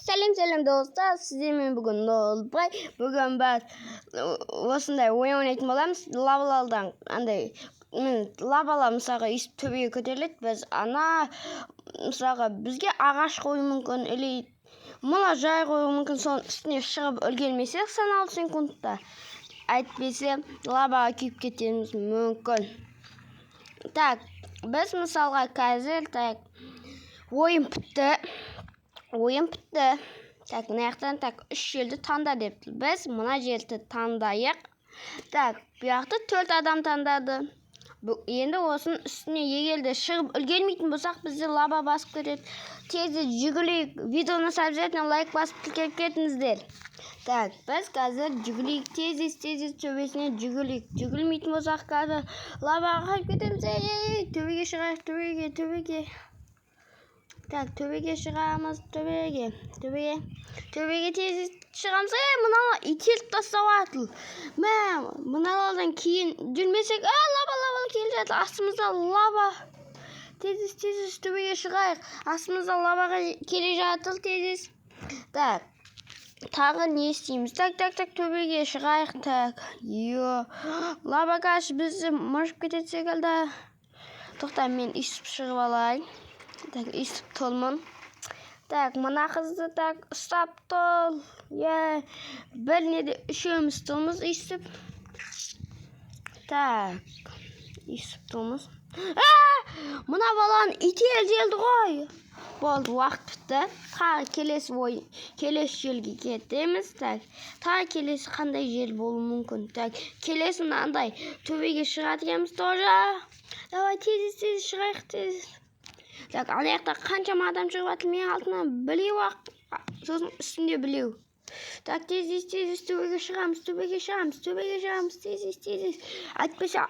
Selam dostlar. Sizlerle bugün Nolbay. Bugün biz осындай ойын ойнайтын боламыз. Лавалардан андай лавалар мысалға есіп төбеге көтеріледі. Біз мысалға бізге ағаш қою мүмкін, или мұна жай қою мүмкін, соның үстіне шығып үлгермесек санаулы секундта, әйтпесе лаваға күйіп кетуіміз мүмкін. Так, біз мысалға қазір ойын бітті. Так, мынаяқтан үш жерді таңда депті. Біз мына жерді таңдайық. Так, бұяқты 4 адам таңдады. Енді осының үстіне егерде шығып үлгермейтін болсақ, бізді лава басып кетеді. Тезде жүгірейік. Видеоны обязательно лайк басып кетіңіздер. Так, біз қазір жүгірейік. Тез төбесіне жүгірейік. Жүгірмейтін болсақ, қазір лаваға кетеміз. Төбеге шығайық, төбеге. Так, төбеге шығамыз, төбеге тез шығамыз. Мынау ителіп тастауатыл. Мыналардан кейін жүрмесек, лава келе жатыр. Астымызда лава. Тез төбеге шығайық. Астымызда лаваға келе жатыр, тез. Так, тағы не істейміз? Так, төбеге шығайық. Так, лава қаш бізді мұршып кетеді секілді. Тоқта, мен үйсіп шығып алайын. Так, үйсіп толмын. Так, мына қызды ұстап тол. Бір неде үшеуміз толмыз үйсіп. Так, үйсіп толмыз. Мына баланы ителді ғой. Болды, уақыт бітті. Тағы келесі жерге кетеміз. Так, тағы келесі қандай жер болуы мүмкін. Так, келесі мынандай төбеге шығады екенбіз тоже. Давай, тез шығайық, тез. Так, аяқта қаншама адам шығып жатыр, мен алтынан білеу ақ, сосын үстінде білеу. Так, тез төбеге шығамыз, тез. Айтпаса,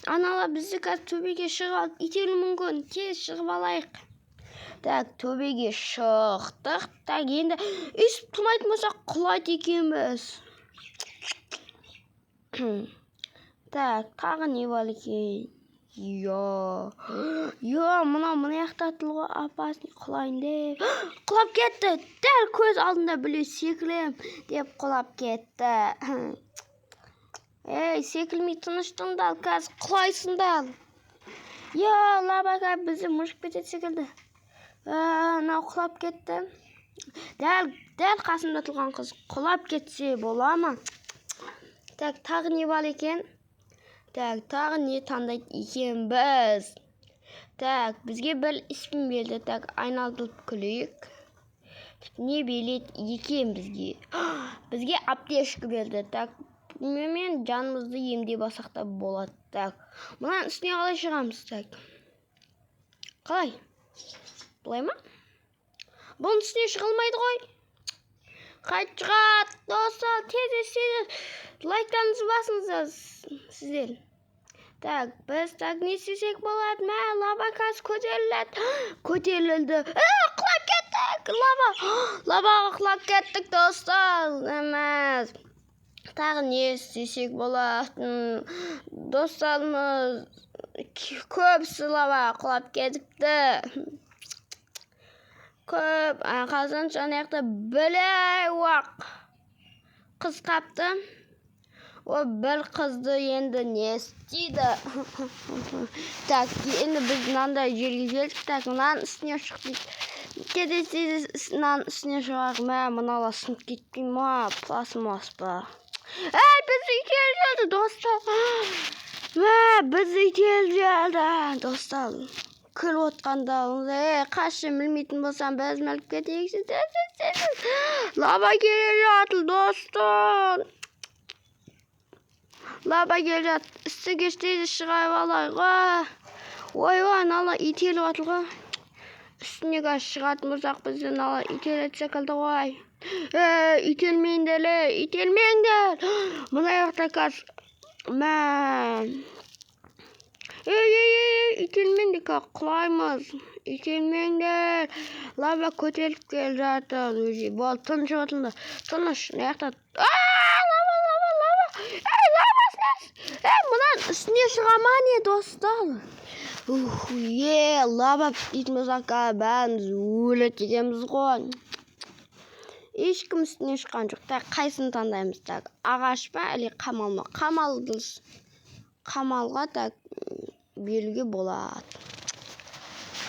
аналар бізді қазір төбеге шығып алып ителуі мүмкін, тез шығып алайық. Так, төбеге шықтық. Так, енді үйсіп тұрмайтын болсақ құлайды екенбіз. Так, тағы не бар екен? Мына яқтатыл ғой, апасын құлайын деп. Құлап кетті. Дәл көз алдында біле секілем деп құлап кетті. Секілмей тыныштыңдал, қазір құлайсыңдал. Лаваға бізді мұшып кетеді секілді. Нау құлап кетті. Дәл қасымда тұрған қыз құлап кетсе бола ма? Так, тағы не бар екен? Так, тағы не таңдайды екен біз? Так, бізге бір іспін берді. Так, айналдылып күлейік. Не береді екен бізге? Бізге аптешкі берді. Так, мен жанымызды емдей басақта болады. Так, мұнан үстіне қалай шығамыз? Так, қалай? Бұлай ма? Бұның үстіне шығылмайды ғой. Қайт шығат, достар, тез. Лайктарыңызды басыңыздар сіздер. Так, біз не істесек болады? Лава қазір көтерілді. Құлап кеттік! Лаваға құлап кеттік, достар. Тағы не істесек болады? Достарымыз көбісі лаваға құлап кетіпті. Көп, қазір жаңаяқта білей уақ қыз қапты. Бір қызды енді не істейді? Так, енді біз мынандай жерге келдік. Так, мынаның үстіне шықтық. Тез мынаның үстіне шығайық. Мынала сынып кетпей ма? Пластмасс па? Біз ителді, достар. Біз ителді, достар. Күліп отқандағыңыз, қашын білмейтін болсам, біз мәліп кетейік. Лава келе жатыр, достар. Лава келе жатыр. Үсті кештейді шығайып алайық. Нала ителіп атыл ғой. Үстіне қаш шығатын болсақ, бізді нала ителет секілді ғой. Ителмеңдер. Мұна яқта қаш. Ителмеңдер, құлаймыз. Ителмеңдер. Лава көтеріп кел жатыр. Бол, тыныш отылды. Тыныш, яқта. Лава. Мұнан үстіне шығама не, достар? Лава дейтін болсақ, бәріміз өлі тегеміз ғой. ешкім үстіне шыққан жоқ. Так, қайсыны таңдаймыз? Так, ағаш па, әлде қамал ма? Қамалға так беруге болады.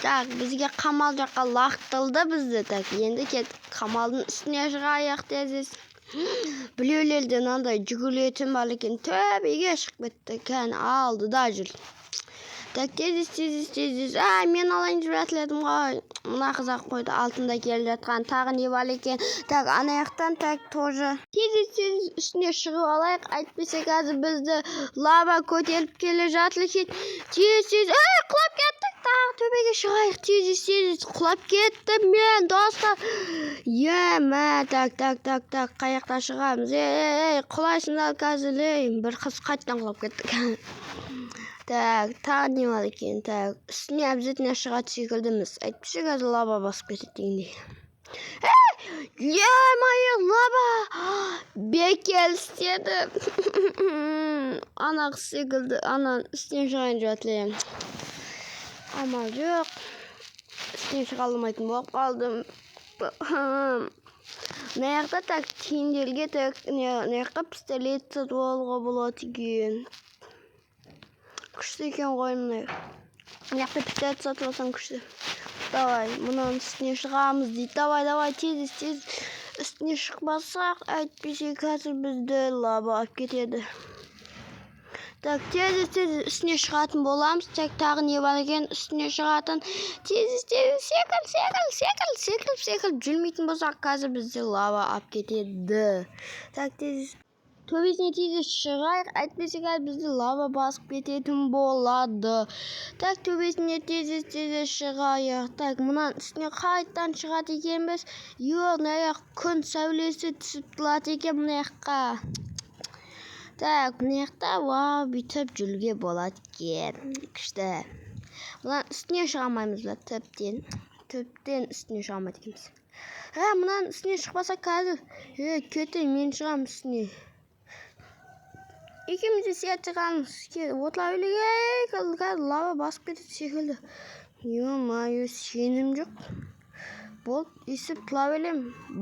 Так, бізге қамал жаққа лақтылды бізді. Так, енді кеттік қамалдың үстіне шығайық тезіз. Біреулерден андай жүгіретін бар екен, төбеге шығып кетті. Кәне алдыда жүр. Так, тезіз. Мен алайын деп жатырдым ғой. Мына қызақ қойды, алтында келе жатқан тағы не бар екен. Так, анаяқтан так тоже. Тезіз үстіне шығып алайық. Әйтпесе қазір бізді лава көтеріп келе жатыр екен. Тезіз. Құлап кеттік. Тағы төбеге шығайық. Тезіз. Құлап кеттім мен, достар. Так. Қаяқта шығамыз. Құлайсыңдар қазір. Бір қыз қайттан құлап кеттік. Так, тағы не бар екен? Так, үстіне обязательно шығады секілдіміз. Әйтпесе қазір лава басып кетеді дегендей. Е-мое, лава! Бекел істеді. Ана қыз секілді, ана үстіне шығайын деп жатыр. Амал жоқ. Үстіне шыға алмайтын болып қалдым. Мына так тиынделге так, мына пистолет сатып алуға болады екен. Күшті екен ғой мына. Мына пистолет сатып алсам күшті. Давай, мұның үстіне шығамыз дейді. Давай, тез. Үстіне шықпасақ, әйтпесе қазір бізді лава алып кетеді. Так, тез үстіне шығатын боламыз. Так, тағы не бар екен? Үстіне шығатын. Тез, секіл. Жүрмейтін болсақ, қазір бізді лава алып кетеді. Так, тез. Төбесіне тез шығайық. Әйтпесе қазір бізді лава басып кететін болады. Так, төбесіне тез шығайық. Так, мұнан үстіне қайттан шығады екенбіз. Мына күн сәулесі түсіп тұрады екен мына жаққа. Так, мына жақта бүйтіп жүруге болады екен. Күшті. Мұнан үстіне шыға алмаймыз ба? Төптен үстіне шыға алмайды екенбіз. Мұнан үстіне шықпаса қазір. Кетейін, мен шығам үстіне. Екеумізде сияқты шығамыз. Отла өлеге, қазір лава басып кетеді секілді. Е-мое, сенім жоқ. Болды, есіп тұла белем.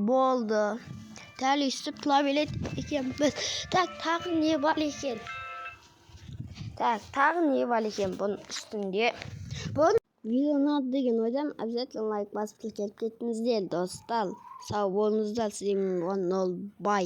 Болды. Дәл есіп тұла беледі екенбіз. Так, тағы не бар екен? Бұның үстінде. Бұл видео ұнады деген ойдам. Обязательно лайк басып кетіңіздер, достар. Сау болыңыздар, сіздермен 10 бай.